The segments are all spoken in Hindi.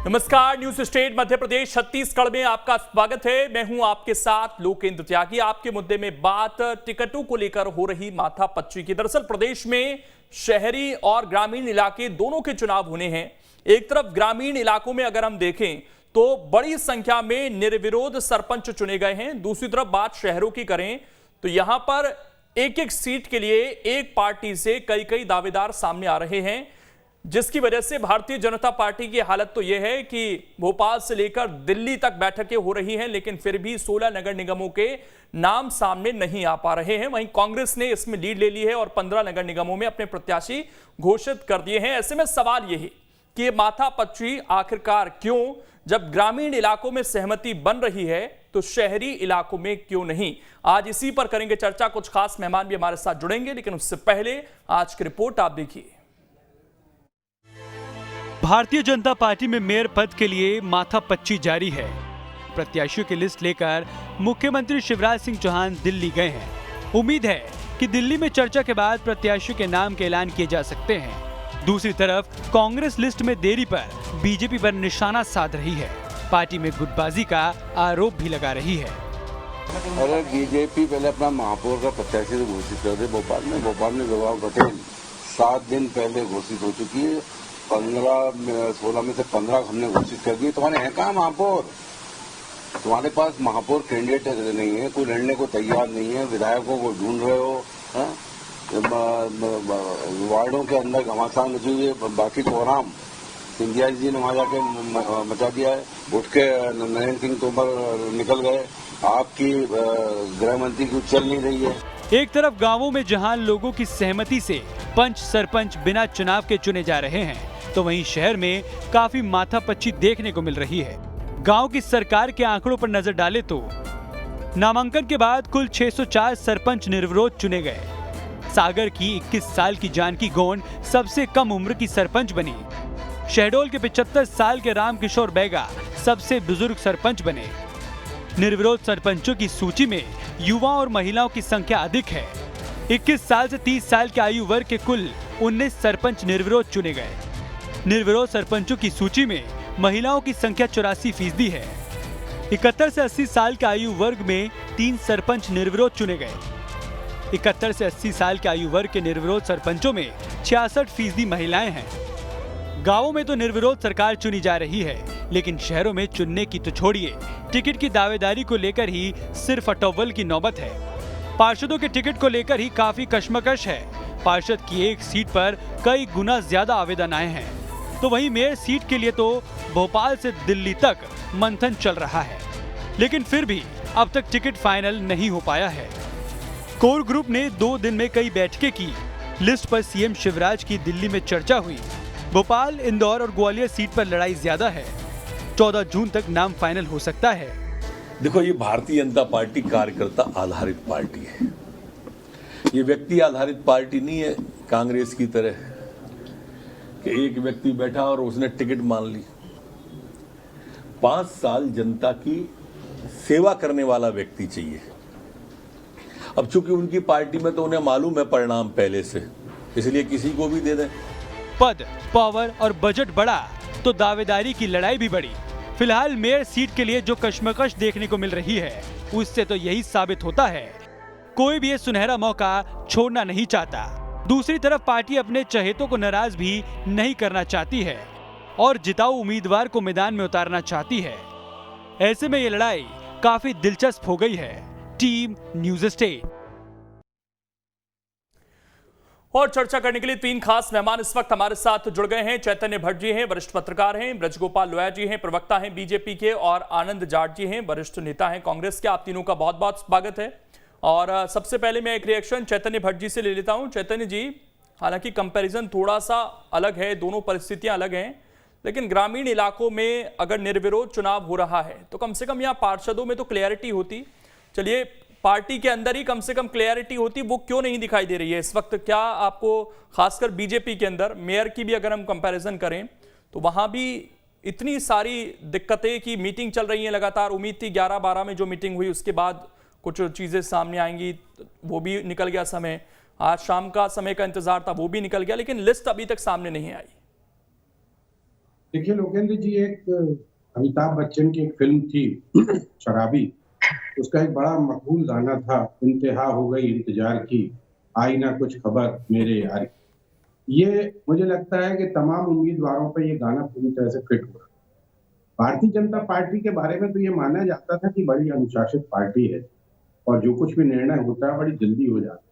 नमस्कार, न्यूज स्टेट मध्य प्रदेश छत्तीसगढ़ में आपका स्वागत है। मैं हूं आपके साथ लोकेंद्र त्यागी। आपके मुद्दे में बात टिकटों को लेकर हो रही माथापच्ची की। दरअसल प्रदेश में शहरी और ग्रामीण इलाके दोनों के चुनाव होने हैं। एक तरफ ग्रामीण इलाकों में अगर हम देखें तो बड़ी संख्या में निर्विरोध सरपंच चुने गए हैं। दूसरी तरफ बात शहरों की करें तो यहां पर एक एक सीट के लिए एक पार्टी से कई कई दावेदार सामने आ रहे हैं, जिसकी वजह से भारतीय जनता पार्टी की हालत तो यह है कि भोपाल से लेकर दिल्ली तक बैठकें हो रही हैं, लेकिन फिर भी 16 नगर निगमों के नाम सामने नहीं आ पा रहे हैं। वहीं कांग्रेस ने इसमें लीड ले ली है और 15 नगर निगमों में अपने प्रत्याशी घोषित कर दिए हैं। ऐसे में सवाल यही कि ये माथापच्ची आखिरकार क्यों? जब ग्रामीण इलाकों में सहमति बन रही है तो शहरी इलाकों में क्यों नहीं? आज इसी पर करेंगे चर्चा। कुछ खास मेहमान भी हमारे साथ जुड़ेंगे, लेकिन उससे पहले आज की रिपोर्ट आप देखिए। भारतीय जनता पार्टी में मेयर पद के लिए माथापच्ची जारी है। प्रत्याशियों की लिस्ट लेकर मुख्यमंत्री शिवराज सिंह चौहान दिल्ली गए हैं। उम्मीद है कि दिल्ली में चर्चा के बाद प्रत्याशियों के नाम के ऐलान किए जा सकते हैं। दूसरी तरफ कांग्रेस लिस्ट में देरी पर बीजेपी पर निशाना साध रही है। पार्टी में गुटबाजी का आरोप भी लगा रही है। अरे बीजेपी पहले अपना महापौर का प्रत्याशी घोषित कर दे। भोपाल में विभाग पटेल 7 दिन पहले घोषित हो चुकी है। 16 में से 15 हमने घोषित कर दिए। तुम्हारे हैं कहाँ महापौर? तुम्हारे पास महापौर कैंडिडेट नहीं है, कोई लड़ने को तैयार नहीं है। विधायकों को ढूंढ रहे हो, वार्डों के अंदर घमासान मची हुई है। बाकी कोहराम सिंधिया जी ने वहां जाके मचा दिया है। उठ के नरेंद्र सिंह तोमर निकल गए। आपकी गृह मंत्री की चल नहीं रही है। एक तरफ गांवों में जहां लोगों की सहमति से पंच सरपंच बिना चुनाव के चुने जा रहे हैं, तो वहीं शहर में काफी माथापच्ची देखने को मिल रही है। गांव की सरकार के आंकड़ों पर नजर डाले तो नामांकन के बाद कुल 604 सरपंच निर्विरोध चुने गए। सागर की 21 साल की जानकी गोंड सबसे कम उम्र की सरपंच बनी। शहडोल के 75 साल के रामकिशोर बैगा सबसे बुजुर्ग सरपंच बने। निर्विरोध सरपंचों की सूची में युवा और महिलाओं की संख्या अधिक है। 21 साल से 30 साल के आयु वर्ग के कुल 19 सरपंच निर्विरोध चुने गए। निर्विरोध सरपंचों की सूची में महिलाओं की संख्या 84% है। 71 से 80 साल के आयु वर्ग में 3 सरपंच निर्विरोध चुने गए। 71 से 80 साल के आयु वर्ग के निर्विरोध सरपंचों में 66% महिलाएं हैं। गांवों में तो निर्विरोध सरकार चुनी जा रही है, लेकिन शहरों में चुनने की तो छोड़िए, टिकट की दावेदारी को लेकर ही सिर्फ अटव्वल की नौबत है। पार्षदों के टिकट को लेकर ही काफी कशमकश है। पार्षद की एक सीट पर कई गुना ज्यादा आवेदन आए हैं, तो वहीं मेयर सीट के लिए तो भोपाल से दिल्ली तक मंथन चल रहा है, लेकिन फिर भी अब तक टिकट फाइनल नहीं हो पाया है। कोर ग्रुप ने 2 दिन में कई बैठकें की। लिस्ट पर सीएम शिवराज की दिल्ली में चर्चा हुई। भोपाल, इंदौर और ग्वालियर सीट पर लड़ाई ज्यादा है। 14 जून तक नाम फाइनल हो सकता है। देखो, ये भारतीय जनता पार्टी कार्यकर्ता आधारित पार्टी है। ये व्यक्ति आधारित पार्टी नहीं है कांग्रेस की तरह कि एक व्यक्ति बैठा और उसने टिकट मान ली। 5 साल जनता की सेवा करने वाला व्यक्ति चाहिए। अब चूंकि उनकी पार्टी में तो उन्हें मालूम है परिणाम पहले से, इसलिए किसी को भी दे दें। पद, पावर और बजट बढ़ा तो दावेदारी की लड़ाई भी बढ़ी। फिलहाल मेयर सीट के लिए जो कशमकश देखने को मिल रही है, उससे तो यही साबित होता है कोई भी ये सुनहरा मौका छोड़ना नहीं चाहता। दूसरी तरफ पार्टी अपने चहेतों को नाराज भी नहीं करना चाहती है और जिताऊ उम्मीदवार को मैदान में उतारना चाहती है। ऐसे में ये लड़ाई काफी दिलचस्प हो गई है। Team news state. और चर्चा करने के लिए 3 खास मेहमान इस वक्त हमारे साथ जुड़ गए हैं। चैतन्य भट्ट जी हैं, वरिष्ठ पत्रकार हैं। ब्रजगोपाल लोया जी हैं, प्रवक्ता हैं बीजेपी के। और आनंद जाट जी हैं, वरिष्ठ नेता हैं कांग्रेस के। आप तीनों का बहुत बहुत स्वागत है। और सबसे पहले मैं एक रिएक्शन चैतन्य भट्ट जी से ले लेता हूं। चैतन्य जी, हालांकि कंपैरिजन थोड़ा सा अलग है, दोनों परिस्थितियां अलग हैं, लेकिन ग्रामीण इलाकों में अगर निर्विरोध चुनाव हो रहा है तो कम से कम यहाँ पार्षदों में तो क्लैरिटी होती। चलिए, पार्टी के अंदर ही कम से कम क्लैरिटी होती, वो क्यों नहीं दिखाई दे रही है इस वक्त? क्या आपको खासकर बीजेपी के अंदर मेयर की भी अगर हम कंपैरिजन करें तो वहां भी इतनी सारी दिक्कतें की मीटिंग चल रही है लगातार। उम्मीद थी 11-12 में जो मीटिंग हुई उसके बाद कुछ चीजें सामने आएंगी, वो भी निकल गया समय। आज शाम का समय का इंतजार था, वो भी निकल गया, लेकिन लिस्ट अभी तक सामने नहीं आई। देखिए लोकेंद्र जी, एक अमिताभ बच्चन की एक फिल्म थी शराबी। उसका एक बड़ा मकबूल गाना था, इंतहा हो गई इंतजार की, आई ना कुछ खबर मेरे यार की। ये मुझे लगता है कि तमाम उम्मीदवारों पर ये गाना पूरी तरह से फिट हुआ। भारतीय जनता पार्टी के बारे में तो ये माना जाता था कि बड़ी अनुशासित पार्टी है और जो कुछ भी निर्णय होता है बड़ी जल्दी हो जाता है।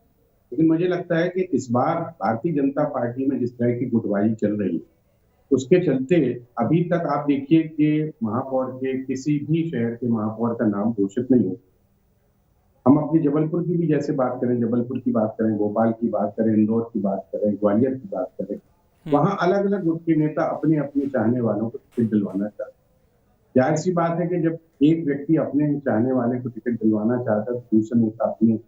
लेकिन मुझे लगता है कि इस बार भारतीय जनता पार्टी में जिस तरह की गुटबाजी चल रही है, उसके चलते अभी तक आप देखिए कि महापौर के किसी भी शहर के महापौर का नाम घोषित नहीं हो। हम अपनी जबलपुर की भी जैसे बात करें, जबलपुर की बात करें, भोपाल की बात करें, इंदौर की बात करें, ग्वालियर की बात करें, वहां अलग अलग गुट के नेता अपने अपने चाहने वालों को टिकट दिलवाना चाहते हैं। जाहिर सी बात है कि जब एक व्यक्ति अपने चाहने वाले को टिकट दिलवाना चाहता है, तो दूसरे नेता अपने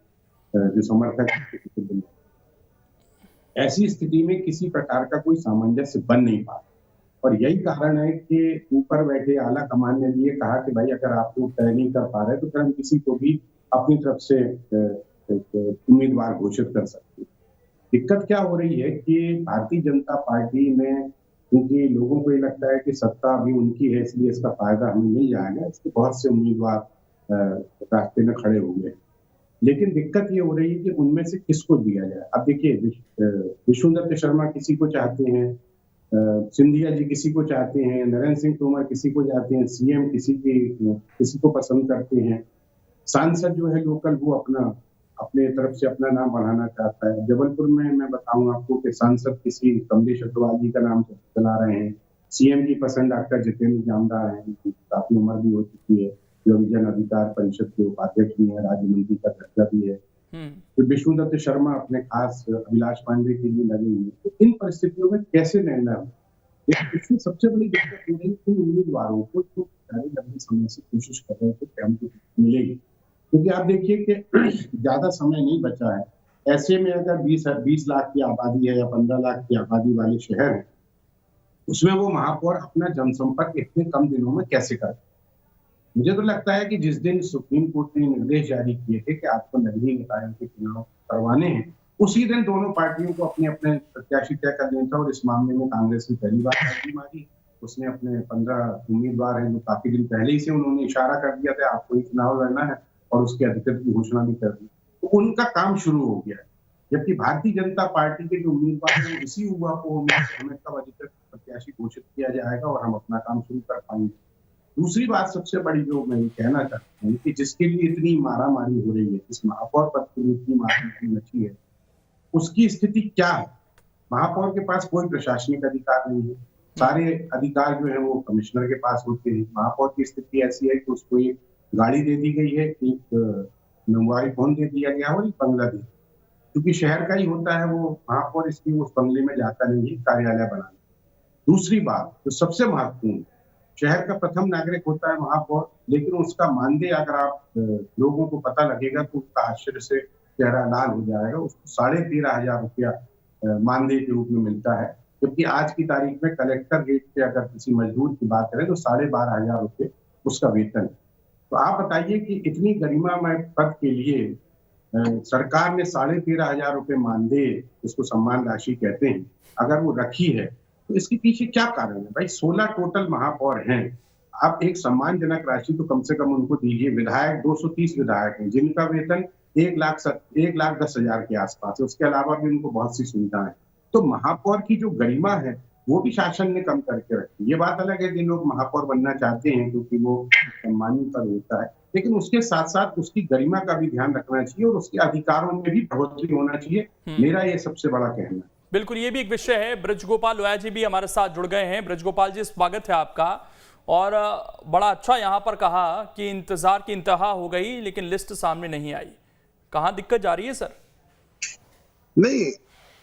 जो समर्थक है, टिकट दिलवाना। ऐसी स्थिति में किसी प्रकार का कोई सामंजस्य बन नहीं पाता और यही कारण है कि ऊपर बैठे आला कमान ने भी ये कहा कि भाई अगर आप लोग तय नहीं कर पा रहे तो फिर हम किसी को भी अपनी तरफ से उम्मीदवार घोषित कर सकते हैं। दिक्कत क्या हो रही है कि भारतीय जनता पार्टी में, क्योंकि लोगों को ये लगता है कि सत्ता अभी उनकी है इसलिए इसका फायदा हमें मिल जाएगा, इसके बहुत से उम्मीदवार रास्ते में खड़े हुए हैं। लेकिन दिक्कत ये हो रही है कि उनमें से किसको दिया जाए। अब देखिए, विष्णुदत्त शर्मा किसी को चाहते हैं, सिंधिया जी किसी को चाहते हैं, नरेंद्र सिंह तोमर किसी को चाहते हैं, सीएम किसी को पसंद करते हैं, सांसद जो है लोकल वो अपने तरफ से अपना नाम बढ़ाना चाहता है। जबलपुर में मैं बताऊं आपको कि सांसद किसी कमलेश अग्रवाल जी का नाम चला रहे हैं, सीएम की पसंद डॉक्टर जितेंद्र जामदार हैं, काफी उम्र भी हो चुकी है, जो जन अधिकार परिषद के उपाध्यक्ष भी है, राज्य मंत्री का दर्जा भी है। तो विष्णुदत्त शर्मा अपने खास अभिलाष पांडे के लिए लगे हुए। तो इन परिस्थितियों में कैसे निर्णय हो, इसमें सबसे बड़ी दिक्कत ये है कि उम्मीदवारों को जो लंबे समय से कोशिश कर रहे थे कि हमको मिलेगी, क्योंकि आप देखिए कि ज्यादा समय नहीं बचा है। ऐसे में अगर 20 लाख की आबादी है या 15 लाख की आबादी वाले शहर है, उसमें वो महापौर अपना जनसंपर्क इतने कम दिनों में कैसे कर। मुझे तो लगता है कि जिस दिन सुप्रीम कोर्ट ने निर्देश जारी किए थे कि आपको नगरीय निकायों के चुनाव करवाने हैं, उसी दिन दोनों पार्टियों को अपने अपने प्रत्याशी तय कर लेना था। और इस मामले में कांग्रेस ने पहली बार बाजी मारी। उसने अपने 15 उम्मीदवार हैं जो काफी दिन पहले ही से उन्होंने इशारा कर दिया था आपको ही चुनाव लड़ना है, और उसके अधिकृत की घोषणा भी कर दी, तो उनका काम शुरू हो गया। जबकि भारतीय जनता पार्टी के जो उम्मीदवार हैं, इसी युवा को हमें कब अधिकृत प्रत्याशी घोषित किया जाएगा और हम अपना काम शुरू कर पाएंगे। दूसरी बात सबसे बड़ी जो मैं कहना चाहता हूँ कि जिसके लिए इतनी मारामारी हो रही है, इस महापौर पद के लिए इतनी मारामारी मची है, उसकी स्थिति क्या है। महापौर के पास कोई प्रशासनिक अधिकार नहीं है, सारे अधिकार जो है वो कमिश्नर के पास होते हैं। महापौर की स्थिति ऐसी है कि उसको एक गाड़ी दे दी गई है, एक मोबाइल फोन दे दिया गया और एक बंगला दे, क्योंकि शहर का ही होता है वो महापौर, इसलिए उस बंगले में जाता नहीं है कार्यालय बनाने। दूसरी बात जो सबसे महत्वपूर्ण, शहर का प्रथम नागरिक होता है महापौर, लेकिन उसका मानदेय अगर आप लोगों को पता लगेगा तो उसका आश्चर्य से चेहरा लाल हो जाएगा। उसको 13,500 रुपया मानदेय के रूप में मिलता है, जबकि आज की तारीख में कलेक्टर रेट पे अगर किसी मजदूर की बात करें तो 12,500 रुपये उसका वेतन है। तो आप बताइए कि इतनी गरिमामय पद के लिए सरकार ने 13,500 रुपये मानदेय, इसको सम्मान राशि कहते हैं, अगर वो रखी है तो इसके पीछे क्या कारण है। भाई 16 टोटल महापौर हैं, आप एक सम्मानजनक राशि तो कम से कम उनको दीजिए। विधायक 230 विधायक हैं जिनका वेतन 1,10,000 के आसपास है, उसके अलावा भी उनको बहुत सी सुविधाएं। तो महापौर की जो गरिमा है वो भी शासन ने कम करके रखी। ये बात अलग है कि लोग महापौर बनना चाहते हैं क्योंकि वो सम्मानित पद होता है, लेकिन उसके साथ साथ उसकी गरिमा का भी ध्यान रखना चाहिए और उसके अधिकारों में भी बढ़ोतरी होना चाहिए। मेरा ये सबसे बड़ा कहना है। बिल्कुल, ये भी एक विषय है। ब्रजगोपाल लोया जी भी हमारे साथ जुड़ गए हैं। ब्रजगोपाल जी, स्वागत है आपका। और बड़ा अच्छा यहाँ पर कहा कि इंतजार की इंतहा हो गई लेकिन लिस्ट सामने नहीं आई। कहाँ दिक्कत जा रही है सर? नहीं,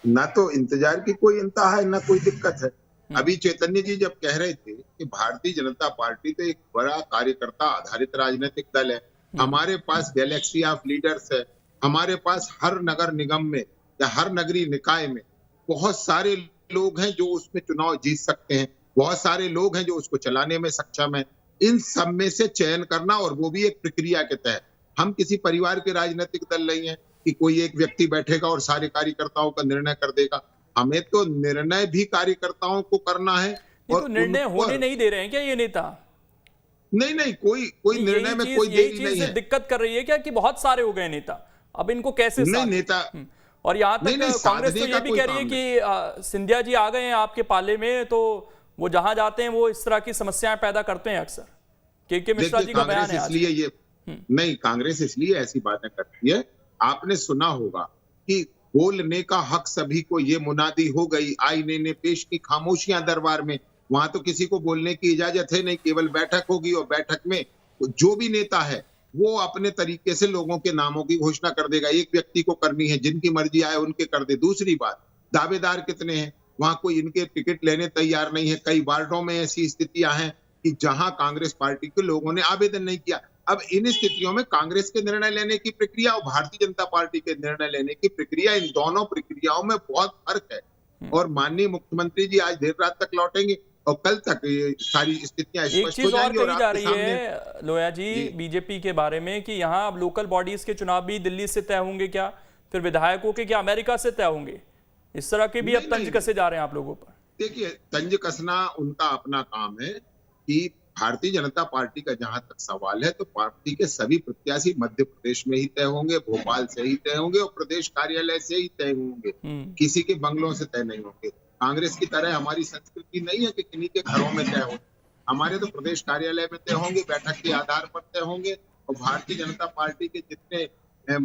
ना तो इंतजार की कोई इंतहा है, ना कोई दिक्कत है। अभी चैतन्य जी जब कह रहे थे कि भारतीय जनता पार्टी तो एक बड़ा कार्यकर्ता आधारित राजनीतिक दल है, हमारे पास गैलेक्सी ऑफ लीडर्स है, हमारे पास हर नगर निगम में या हर नगरीय निकाय में बहुत सारे लोग हैं जो उसमें चुनाव जीत सकते हैं, बहुत सारे लोग हैं जो उसको चलाने में सक्षम है। इन सब में से चयन करना, और वो भी एक प्रक्रिया के तहत। हम किसी परिवार के राजनीतिक दल नहीं है कि कोई एक व्यक्ति बैठेगा और सारे कार्यकर्ताओं का निर्णय कर देगा। हमें तो निर्णय भी कार्यकर्ताओं को करना है ये तो निर्णय होने नहीं दे रहे हैं क्या ये नेता? नहीं, कोई निर्णय में कोई देरी नहीं है। दिक्कत कर रही है क्या कि बहुत सारे हो गए नेता, अब इनको कैसे नहीं नेता, और यहाँ तक कांग्रेस तो ये भी कह रही है कि सिंधिया जी आ गए हैं आपके पाले में, तो वो जहां जाते हैं वो इस तरह की समस्याएं पैदा करते हैं अक्सर। के मिश्रा जी का बयान है। इसलिए ये नहीं, कांग्रेस इसलिए ऐसी बातें करती है। आपने सुना होगा कि बोलने का हक सभी को, ये मुनादी हो गई, आईने ने पेश की खामोशियां दरबार में। वहां तो किसी को बोलने की इजाजत है नहीं, केवल बैठक होगी और बैठक में जो भी नेता है वो अपने तरीके से लोगों के नामों की घोषणा कर देगा। एक व्यक्ति को करनी है, जिनकी मर्जी आए उनके कर दे। दूसरी बात, दावेदार कितने हैं, वहां कोई इनके टिकट लेने तैयार नहीं है। कई वार्डों में ऐसी स्थितियां हैं कि जहां कांग्रेस पार्टी के लोगों ने आवेदन नहीं किया। अब इन स्थितियों में कांग्रेस के निर्णय लेने की प्रक्रिया और भारतीय जनता पार्टी के निर्णय लेने की प्रक्रिया, इन दोनों प्रक्रियाओं में बहुत फर्क है। और माननीय मुख्यमंत्री जी आज देर रात तक लौटेंगे और कल तक ये सारी स्थितियां स्पष्ट हो जाएंगी। और कही जा रही है लोया जी बीजेपी के बारे में कि यहाँ अब लोकल बॉडीज के चुनाव भी दिल्ली से तय होंगे क्या, फिर विधायकों के क्या अमेरिका से तय होंगे? इस तरह के भी अब तंज कसे जा रहे हैं आप लोगों पर। देखिए, तंज कसना उनका अपना काम है कि भारतीय जनता पार्टी का जहां तक सवाल है तो पार्टी के सभी प्रत्याशी मध्य प्रदेश में ही तय होंगे, भोपाल से ही तय होंगे और प्रदेश कार्यालय से ही तय होंगे, किसी के बंगलों से तय नहीं होंगे। कांग्रेस की तरह हमारी संस्कृति नहीं है कि किन्हीं के घरों में तय हो। हमारे तो प्रदेश कार्यालय में तय होंगे, बैठक के आधार पर तय होंगे और भारतीय जनता पार्टी के जितने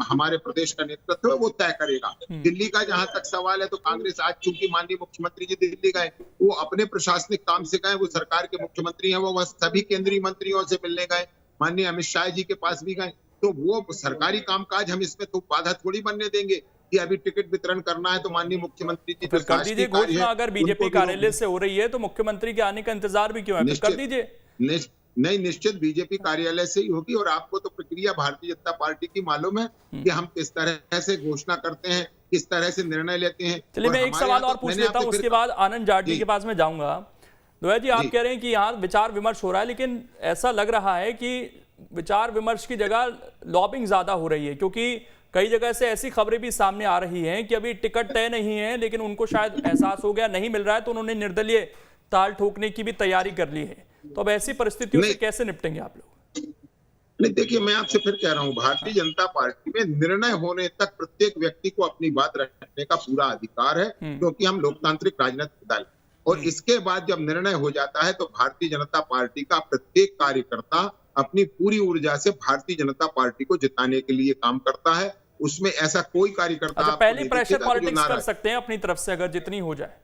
हमारे प्रदेश का नेतृत्व है वो तय करेगा। दिल्ली का जहां तक सवाल है तो कांग्रेस आज चूंकि माननीय मुख्यमंत्री जी दिल्ली गए, वो अपने प्रशासनिक काम से गए, वो सरकार के मुख्यमंत्री हैं, वो सभी केंद्रीय मंत्रियों से मिलने गए, माननीय अमित शाह जी के पास भी गए। तो वो सरकारी कामकाज हम इसमें तो बाधा थोड़ी बनने देंगे कि अभी टिकट वितरण करना है तो माननीय मुख्यमंत्री जी कर दीजिए घोषणा। अगर बीजेपी कार्यालय से हो रही है तो मुख्यमंत्री के आने का इंतजार भी क्यों है? कर दीजिए। नहीं, निश्चित बीजेपी कार्यालय से ही होगी। और आपको तो प्रक्रिया भारतीय जनता पार्टी की मालूम है कि हम किस तरह से घोषणा करते हैं, किस तरह से निर्णय लेते हैं। चलिए मैं एक सवाल और पूछ लेता हूं, उसके बाद आनंद जाट जी के पास में जाऊंगा। लोया जी, आप कह रहे हैं कि यहाँ विचार विमर्श हो रहा है, लेकिन ऐसा लग रहा है कि विचार विमर्श की जगह लॉबिंग ज्यादा हो रही है, क्योंकि कई जगह से ऐसी खबरें भी सामने आ रही हैं कि अभी टिकट तय नहीं है, लेकिन उनको शायद एहसास हो गया नहीं मिल रहा है तो उन्होंने निर्दलीय ताल ठोकने की भी तैयारी कर ली है। तो अब ऐसी परिस्थितियों से कैसे निपटेंगे आप लोग? नहीं, देखिए मैं आपसे फिर कह रहा हूं, भारतीय जनता पार्टी में निर्णय होने तक प्रत्येक व्यक्ति को अपनी बात रखने का पूरा अधिकार है, क्योंकि हम लोकतांत्रिक राजनीतिक दल। और इसके बाद जब निर्णय हो जाता है तो भारतीय जनता पार्टी का प्रत्येक कार्यकर्ता अपनी पूरी ऊर्जा से भारतीय जनता पार्टी को जिताने के लिए काम करता है। उसमें ऐसा कोई कार्यकर्ता पहले प्रेशर पॉलिटिक्स कर सकते हैं अपनी तरफ से, अगर जितनी हो जाए।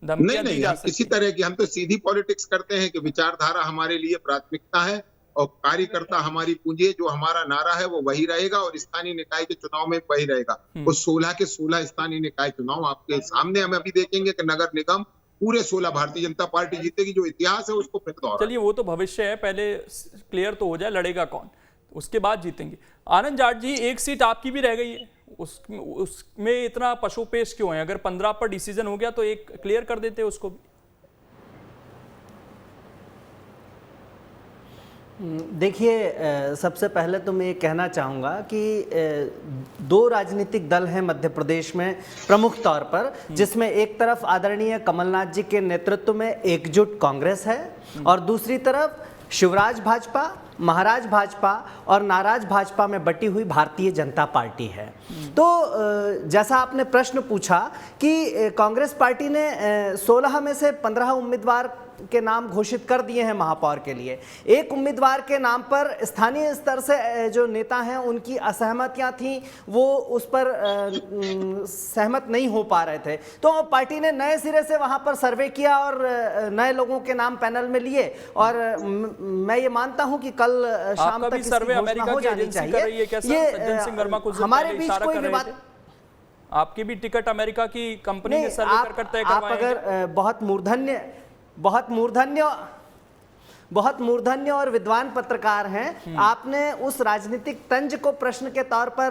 नहीं, हम किसी तरह की, हम तो सीधी पॉलिटिक्स करते हैं कि विचारधारा हमारे लिए प्राथमिकता है और कार्यकर्ता हमारी पूंजी है। जो हमारा नारा है वो वही रहेगा और स्थानीय निकाय के चुनाव में वही रहेगा। वो 16 के 16 स्थानीय निकाय चुनाव आपके सामने हम अभी देखेंगे कि नगर निगम पूरे 16 भारतीय जनता पार्टी जीतेगी। जो इतिहास है उसको फिर दोहराएंगे। चलिए वो तो भविष्य है, पहले क्लियर तो हो जाए लड़ेगा कौन, उसके बाद जीतेंगे। आनंद जाट जी, एक सीट आपकी भी रह गई है, उसमें इतना पशुपेश क्यों है? अगर 15 पर डिसीजन हो गया तो एक क्लियर कर देते उसको भी। देखिए, सबसे पहले तो मैं ये कहना चाहूँगा कि दो राजनीतिक दल हैं मध्य प्रदेश में प्रमुख तौर पर, जिसमें एक तरफ आदरणीय कमलनाथ जी के नेतृत्व में एकजुट कांग्रेस है और दूसरी तरफ शिवराज भाजपा, महाराज भाजपा और नाराज भाजपा में बटी हुई भारतीय जनता पार्टी है। तो जैसा आपने प्रश्न पूछा कि कांग्रेस पार्टी ने 16 में से 15 उम्मीदवार के नाम घोषित कर दिए हैं महापौर के लिए। एक उम्मीदवार के नाम पर स्थानीय स्तर से जो नेता हैं उनकी असहमतियां थी, वो उस पर सहमत नहीं हो पा रहे थे, तो पार्टी ने नए सिरे से वहां पर सर्वे किया और नए लोगों के नाम पैनल में लिए। और मैं ये मानता हूं कि कल शाम तक सर्वे अमेरिका हो जानी चाहिए। सज्जन सिंह वर्मा को हमारे बीच कोई विवाद, आपकी भी टिकट अमेरिका की कंपनी ने सर्वे कर तय करवाया। आप अगर बहुत मूर्धन्य और विद्वान पत्रकार हैं, आपने उस राजनीतिक तंज को प्रश्न के तौर पर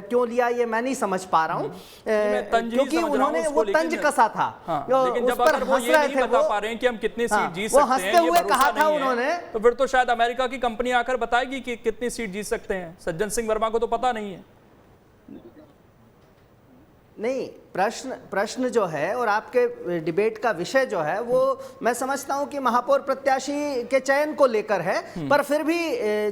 क्यों लिया ये मैं नहीं समझ पा रहा हूँ, क्योंकि उन्होंने वो तंज कसा था। लेकिन जब अगर वो ये नहीं बता पा रहे हैं कि हम कितनी सीट जीत सकते हैं, हंसते हुए कहा था उन्होंने, तो फिर तो शायद अमेरिका की कंपनी आकर बताएगी कि कितनी सीट जीत सकते हैं। सज्जन सिंह वर्मा को तो पता नहीं है। नहीं, प्रश्न जो है और आपके डिबेट का विषय जो है वो मैं समझता हूं कि महापौर प्रत्याशी के चयन को लेकर है, पर फिर भी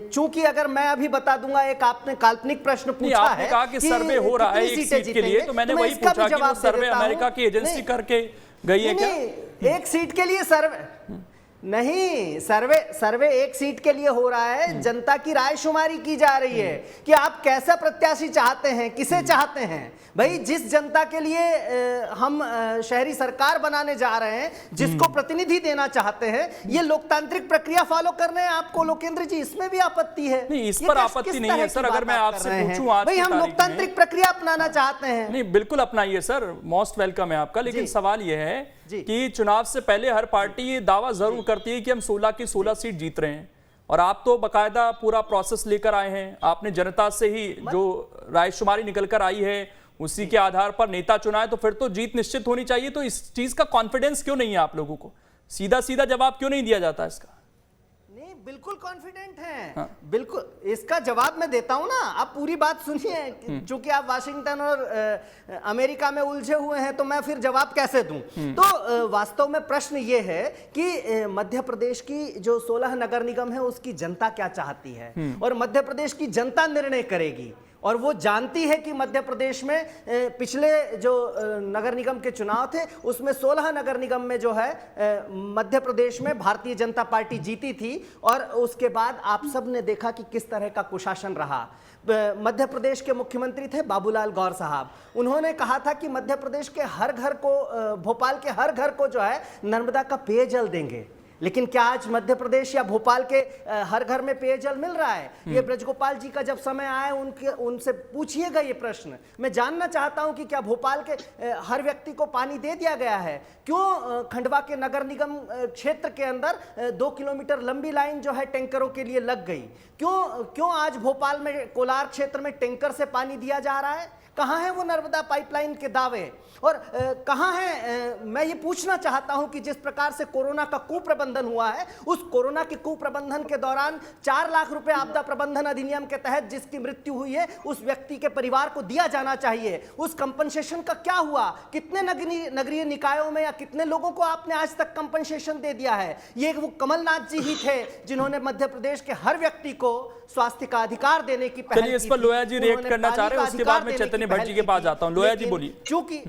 चूंकि अगर मैं अभी बता दूंगा, एक आपने काल्पनिक प्रश्न पूछा आपने है कहा कि सर्वे हो रहा है एक सीट के लिए, तो मैंने वही पूछा कि वो सर्वे अमेरिका की एजेंसी करके गई है क्या? एक सीट के लिए सर्वे नहीं, सर्वे एक सीट के लिए हो रहा है। जनता की राय शुमारी की जा रही है कि आप कैसा प्रत्याशी चाहते हैं, किसे चाहते हैं। भाई, जिस जनता के लिए हम शहरी सरकार बनाने जा रहे हैं, जिसको प्रतिनिधि देना चाहते हैं, ये लोकतांत्रिक प्रक्रिया फॉलो कर रहे हैं। आपको लोकेंद्र जी इसमें भी आपत्ति है? नहीं, इस पर आपत्ति नहीं है सर। अगर मैं आपसे पूछूं आज भाई, हम लोकतांत्रिक प्रक्रिया अपनाना चाहते हैं। नहीं, बिल्कुल अपनाइए सर, मोस्ट वेलकम है आपका। लेकिन सवाल यह है कि चुनाव से पहले हर पार्टी ये दावा जरूर करती है कि हम 16 की 16 सीट जीत रहे हैं, और आप तो बकायदा पूरा प्रोसेस लेकर आए हैं। आपने जनता से ही जो रायशुमारी निकल कर आई है उसी के आधार पर नेता चुना है, तो फिर तो जीत निश्चित होनी चाहिए। तो इस चीज का कॉन्फिडेंस क्यों नहीं है आप लोगों को? सीधा सीधा जवाब क्यों नहीं दिया जाता इसका? नहीं, बिल्कुल कॉन्फिडेंट हैं। हाँ। बिल्कुल, इसका जवाब मैं देता हूं ना, आप पूरी बात सुनिए। चूंकि आप वाशिंगटन और अमेरिका में उलझे हुए हैं, तो मैं फिर जवाब कैसे दूं? तो वास्तव में प्रश्न ये है कि मध्य प्रदेश की जो 16 नगर निगम है उसकी जनता क्या चाहती है, और मध्य प्रदेश की जनता निर्णय करेगी। और वो जानती है कि मध्य प्रदेश में पिछले जो नगर निगम के चुनाव थे उसमें 16 नगर निगम में जो है मध्य प्रदेश में भारतीय जनता पार्टी जीती थी, और उसके बाद आप सब ने देखा कि किस तरह का कुशासन रहा। मध्य प्रदेश के मुख्यमंत्री थे बाबूलाल गौर साहब। उन्होंने कहा था कि मध्य प्रदेश के हर घर को, भोपाल के हर घर को जो है नर्मदा का पेयजल देंगे। लेकिन क्या आज मध्य प्रदेश या भोपाल के हर घर में पेयजल मिल रहा है? ये ब्रजगोपाल जी का जब समय आए उनसे पूछिएगा ये प्रश्न। मैं जानना चाहता हूं कि क्या भोपाल के हर व्यक्ति को पानी दे दिया गया है? क्यों खंडवा के नगर निगम क्षेत्र के अंदर 2 किलोमीटर लंबी लाइन जो है टैंकरों के लिए लग गई? क्यों आज भोपाल में कोलार क्षेत्र में टैंकर से पानी दिया जा रहा है? कहां है वो नर्मदा पाइपलाइन के दावे? और कहां है, मैं ये पूछना चाहता हूं कि जिस प्रकार से कोरोना का कुप्रबंधन हुआ है, उस कोरोना के कुप्रबंधन के दौरान 4 लाख रुपए आपदा प्रबंधन अधिनियम के तहत जिसकी मृत्यु हुई है उस व्यक्ति के परिवार को दिया जाना चाहिए। उस कंपनसेशन का क्या हुआ? कितने नगरीय निकायों में या कितने लोगों को आपने आज तक कंपनसेशन दे दिया है? ये वो कमलनाथ जी ही थे जिन्होंने मध्य प्रदेश के हर व्यक्ति को स्वास्थ्य का अधिकार देने की पहल की। इस पर लोया जी रिएक्ट करना चाह रहे हैं, उसके बाद मैं चैतन्य भट्ट जी के पास जाता हूं। लोया जी बोलिए। क्योंकि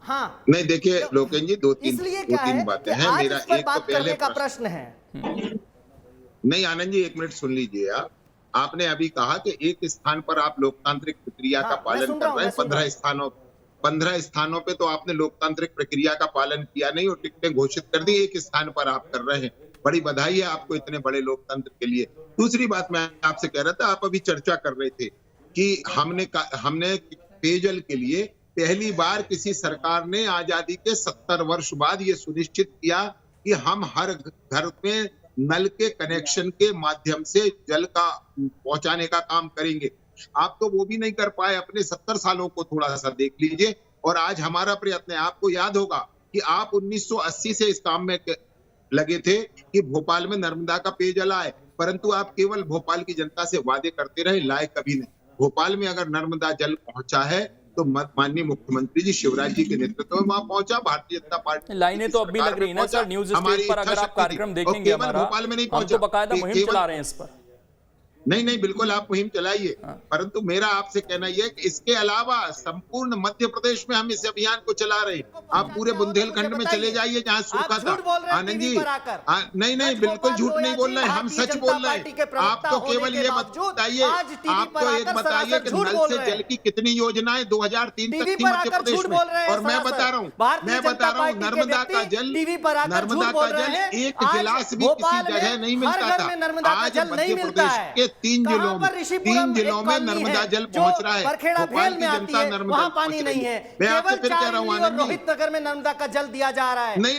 हाँ, नहीं, देखिए लोकेन जी, दो तीन बातें हैं। मेरा एक तो पहले का प्रश्न है। नहीं आनंद जी, 1 मिनट सुन लीजिए। आपने अभी कहा कि एक स्थान पर आप लोकतांत्रिक प्रक्रिया का पालन कर रहे हैं। 15 स्थानों पे तो आपने लोकतांत्रिक प्रक्रिया का पालन किया नहीं और टिकटें घोषित कर दी। एक स्थान पर आप कर रहे हैं, बड़ी बधाई है आपको इतने बड़े लोकतंत्र के लिए। दूसरी बात मैं आपसे कह रहा था, आप अभी चर्चा कर रहे थे कि हमने पेयजल के लिए पहली बार किसी सरकार ने आजादी के 70 वर्ष बाद ये सुनिश्चित किया कि हम हर घर में नल के कनेक्शन के माध्यम से जल का पहुंचाने का काम करेंगे। आप तो वो भी नहीं कर पाए। अपने 70 सालों को थोड़ा सा देख लीजिए, और आज हमारा प्रयत्न है। आपको याद होगा कि आप 1980 से इस काम में लगे थे कि भोपाल में नर्मदा का पेयजल आए, परंतु आप केवल भोपाल की जनता से वादे करते रहे, लाए कभी नहीं। भोपाल में अगर नर्मदा जल पहुंचा है तो माननीय मुख्यमंत्री जी शिवराज जी के नेतृत्व में वहां पहुंचा। भारतीय जनता पार्टी लाइनें तो अब भी लग रही है ना सर। न्यूज स्टेट पर अगर आप कार्यक्रम देखेंगे हमारा, भोपाल में नहीं हम तो बकायदा मुहिम चला रहे हैं इस पर। नहीं, बिल्कुल आप मुहिम चलाइए, परंतु मेरा आपसे कहना यह है कि इसके अलावा संपूर्ण मध्य प्रदेश में हम इस अभियान को चला रहे हैं। आप पूरे बुंदेलखंड में चले जाइए जहाँ सूखा था। आनंद जी, नहीं, बिल्कुल झूठ नहीं बोल रहे, हम सच बोल रहे हैं। आप तो केवल ये बताइए, आप तो एक बताइए कि नल से जल की कितनी योजनाएं 2003 तक थी मध्य प्रदेश में। और मैं बता रहा हूँ नर्मदा का जल एक गिलास भी किसी जगह नहीं मिलता था। आज मध्य प्रदेश के 3 जिलों में नर्मदा जल पहुंच रहा है। भोपाल की जनता नर्मदा पानी नहीं है। मैं आपसे फिर कह रहा हूँ आनंद जी, रोहित नगर में नर्मदा का जल दिया जा रहा है। नहीं,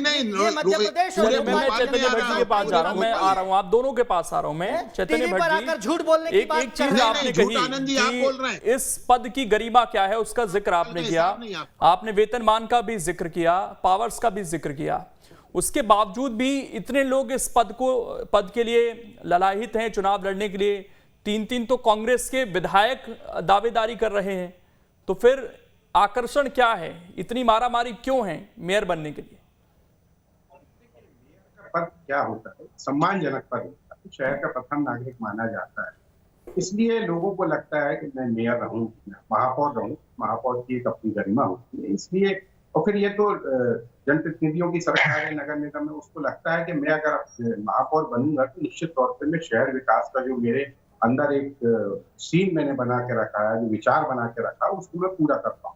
मध्य प्रदेश। मैं चैतन्य भट्ट जी के पास जा रहा हूँ, मैं आ रहा हूँ, आप दोनों के पास आ रहा हूँ मैं। चैतन्य भट्ट जी, झूठ बोलने की एक चीज आपने कही, आनंद जी आप बोल रहे हैं, इस पद की गरिमा क्या है उसका जिक्र आपने किया। आपने वेतनमान का भी जिक्र किया, पावर्स का भी जिक्र किया। उसके बावजूद भी इतने लोग इस पद के लिए ललायित हैं चुनाव लड़ने के लिए। 3 तो कांग्रेस के विधायक दावेदारी कर रहे हैं। तो फिर आकर्षण क्या है, इतनी मारामारी क्यों है मेयर बनने के लिए? पद क्या होता है, सम्मानजनक पद होता है, शहर का प्रथम नागरिक माना जाता है, इसलिए लोगों को लगता है कि मैं मेयर रहूं, महापौर रहूं। महापौर की एक अपनी गरिमा होती है, इसलिए। और फिर ये तो जनप्रतिनिधियों की सरकार है, नगर निगम है, उसको लगता है कि मैं अगर महापौर बनूंगा तो निश्चित तौर पर मैं शहर विकास का जो मेरे अंदर एक सीन मैंने बना के रखा है, जो विचार बना के रखा है, उसको मैं पूरा कर पाऊँ।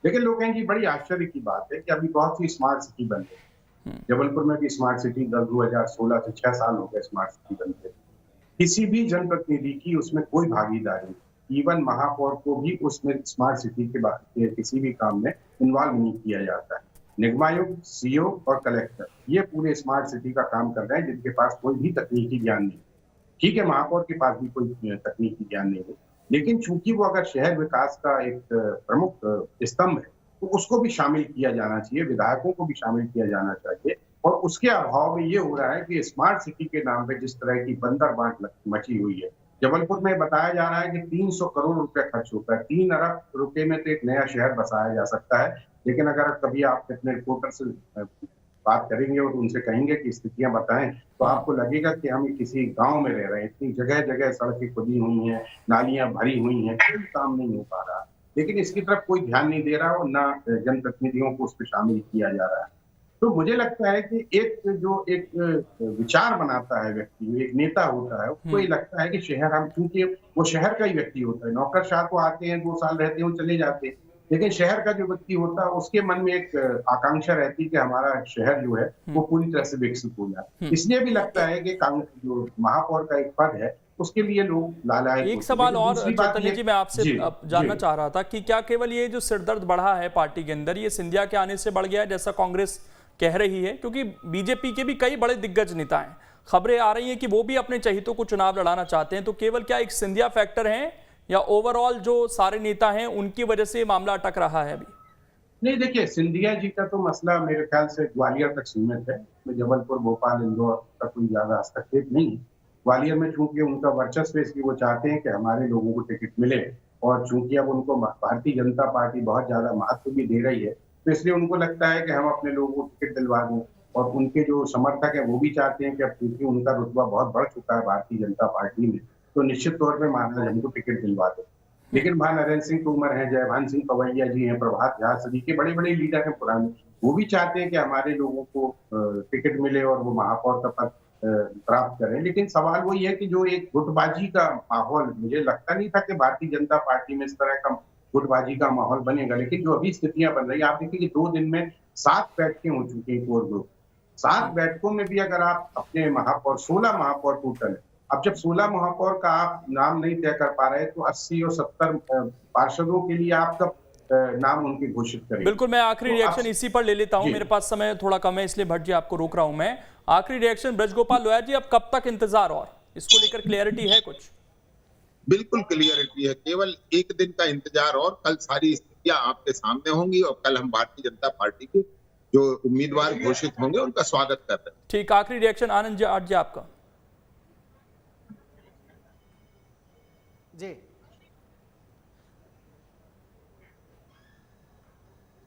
लेकिन लोग कहेंगे बड़ी आश्चर्य की बात है कि अभी बहुत सी स्मार्ट सिटी बन गई। जबलपुर में भी स्मार्ट सिटी 2016 से 6 साल हो गए स्मार्ट सिटी बनते। किसी भी जनप्रतिनिधि की उसमें कोई भागीदारी नहीं, इवन महापौर को भी उसमें स्मार्ट सिटी के किसी भी काम में इन्वॉल्व नहीं किया जाता है। निगमायुक्त, सीओ और कलेक्टर ये पूरे स्मार्ट सिटी का काम कर रहे हैं, जिनके पास कोई भी तकनीकी ज्ञान नहीं। ठीक है, महापौर के पास भी कोई तकनीकी ज्ञान नहीं है, लेकिन चूंकि वो अगर शहर विकास का एक प्रमुख स्तंभ है तो उसको भी शामिल किया जाना चाहिए, विधायकों को भी शामिल किया जाना चाहिए। और उसके अभाव में ये हो रहा है कि स्मार्ट सिटी के नाम पे जिस तरह की बंदर बांट मची हुई है। जबलपुर में बताया जा रहा है कि 300 करोड़ रुपए खर्च होता है, 3 अरब रुपए में तो एक नया शहर बसाया जा सकता है। लेकिन अगर कभी आप अपने रिपोर्टर से बात करेंगे और उनसे कहेंगे कि स्थितियां बताएं, तो आपको लगेगा कि हम किसी गांव में रह रहे हैं। इतनी जगह जगह सड़कें खुदी हुई हैं, नालियां भरी हुई हैं, कोई काम नहीं हो पा रहा। लेकिन इसकी तरफ कोई ध्यान नहीं दे रहा और ना जनप्रतिनिधियों को उस पर शामिल किया जा रहा है। तो मुझे लगता है कि एक विचार बनाता है व्यक्ति, एक नेता होता है, उसको ये लगता है कि शहर हम, क्योंकि वो शहर का ही व्यक्ति होता है। नौकरशाह को आते हैं, 2 साल रहते हैं, वो चले जाते हैं। लेकिन शहर का जो व्यक्ति होता है उसके मन में एक आकांक्षा रहती है कि हमारा शहर जो है वो पूरी तरह से विकसित हो जाए। इसलिए भी लगता है कि जो महापौर का एक पद है उसके लिए लोग लालायित। एक सवाल और चैतन्य जी मैं आपसे जानना चाह रहा था कि क्या केवल ये जो सिरदर्द बढ़ा है पार्टी के अंदर, ये सिंधिया के आने से बढ़ गया है जैसा कांग्रेस कह रही है? क्योंकि बीजेपी के भी कई बड़े दिग्गज नेता हैं, खबरें आ रही हैं कि वो भी अपने चहेतों को चुनाव लड़ाना चाहते हैं। तो केवल क्या एक सिंधिया फैक्टर है या ओवरऑल जो सारे नेता हैं उनकी वजह से मामला अटक रहा है अभी? नहीं, देखिए, सिंधिया जी का तो मसला मेरे ख्याल से ग्वालियर तक सीमित है। जबलपुर, भोपाल, इंदौर का कोई ज्यादा हस्तक्षेप नहीं है। ग्वालियर में चूंकि उनका वर्चस्व, इसलिए वो चाहते हैं कि हमारे लोगों को टिकट मिले, और चूंकि अब उनको भारतीय जनता पार्टी बहुत ज्यादा महत्व भी दे रही है, तो इसलिए उनको लगता है कि हम अपने लोगों को टिकट दिलवा दें। और उनके जो समर्थक है वो भी चाहते हैं कि अब क्योंकि उनका रुतबा बहुत बढ़ चुका है भारतीय जनता पार्टी में, तो निश्चित तौर पर महाराज हमको टिकट दिलवा दें। लेकिन वहां नरेंद्र सिंह तोमर हैं, जयभान सिंह पवैया जी हैं, प्रभात झा, सभी के बड़े बड़े लीडर हैं पुराने, वो भी चाहते हैं कि हमारे लोगों को टिकट मिले और वो महापौर का पद प्राप्त करें। लेकिन सवाल वही है कि जो एक गुटबाजी का माहौल, मुझे लगता नहीं था कि भारतीय जनता पार्टी में इस तरह का गुटबाजी का माहौल बनेगा। लेकिन जो अभी स्थितियां बन रही है, आप देखिए कि 2 दिन में 7 बैठकें हो चुकी हैं कोर ग्रुप। 7 बैठकों में भी अगर आप अपने महापौर, 16 महापौर टोटल है। अब जब 16 महापौर का आप नाम नहीं तय कर पा रहे तो 80 और 70 पार्षदों के लिए आप कब नाम उनके घोषित करें? बिल्कुल, मैं आखिरी रिएक्शन इसी पर ले लेता हूं, मेरे पास समय थोड़ा कम है इसलिए भट्ट जी आपको रोक रहा हूं मैं। आखिरी रिएक्शन ब्रजगोपाल लोहिया जी, अब कब तक इंतजार, और इसको लेकर क्लियरिटी है कुछ? बिल्कुल क्लियरिटी है, केवल एक दिन का इंतजार और कल सारी स्थितियां आपके सामने होंगी और कल हम भारतीय जनता पार्टी के जो उम्मीदवार घोषित होंगे उनका स्वागत कर रहे हैं। ठीक, आखिरी रिएक्शन आनंद जी आपका। जी,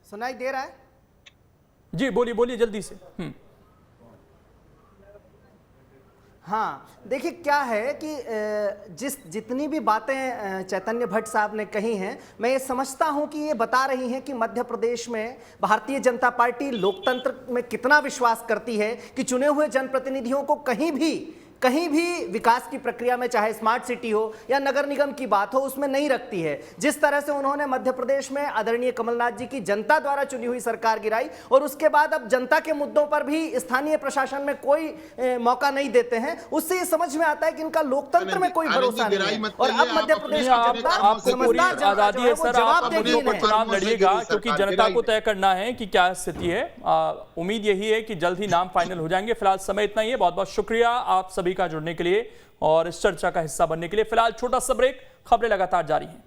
सुनाई दे रहा है? जी बोलिए जल्दी से। हाँ, देखिए क्या है कि जितनी भी बातें चैतन्य भट्ट साहब ने कही हैं, मैं ये समझता हूं कि ये बता रही हैं कि मध्य प्रदेश में भारतीय जनता पार्टी लोकतंत्र में कितना विश्वास करती है कि चुने हुए जनप्रतिनिधियों को कहीं भी विकास की प्रक्रिया में, चाहे स्मार्ट सिटी हो या नगर निगम की बात हो, उसमें नहीं रखती है। जिस तरह से उन्होंने मध्य प्रदेश में आदरणीय कमलनाथ जी की जनता द्वारा चुनी हुई सरकार गिराई, और उसके बाद अब जनता के मुद्दों पर भी स्थानीय प्रशासन में कोई मौका नहीं देते हैं, उससे ये समझ में आता है कि इनका लोकतंत्र में कोई भरोसा नहीं है। और अब मध्य प्रदेश आपको पूरी आजादी है सर, आप चुनाव लड़िएगा, क्योंकि जनता को तय करना है कि क्या स्थिति है। उम्मीद यही है कि जल्द ही नाम फाइनल हो जाएंगे। फिलहाल समय इतना ही है, बहुत बहुत शुक्रिया आप सभी का जुड़ने के लिए और इस चर्चा का हिस्सा बनने के लिए। फिलहाल छोटा सा ब्रेक, खबरें लगातार जारी हैं।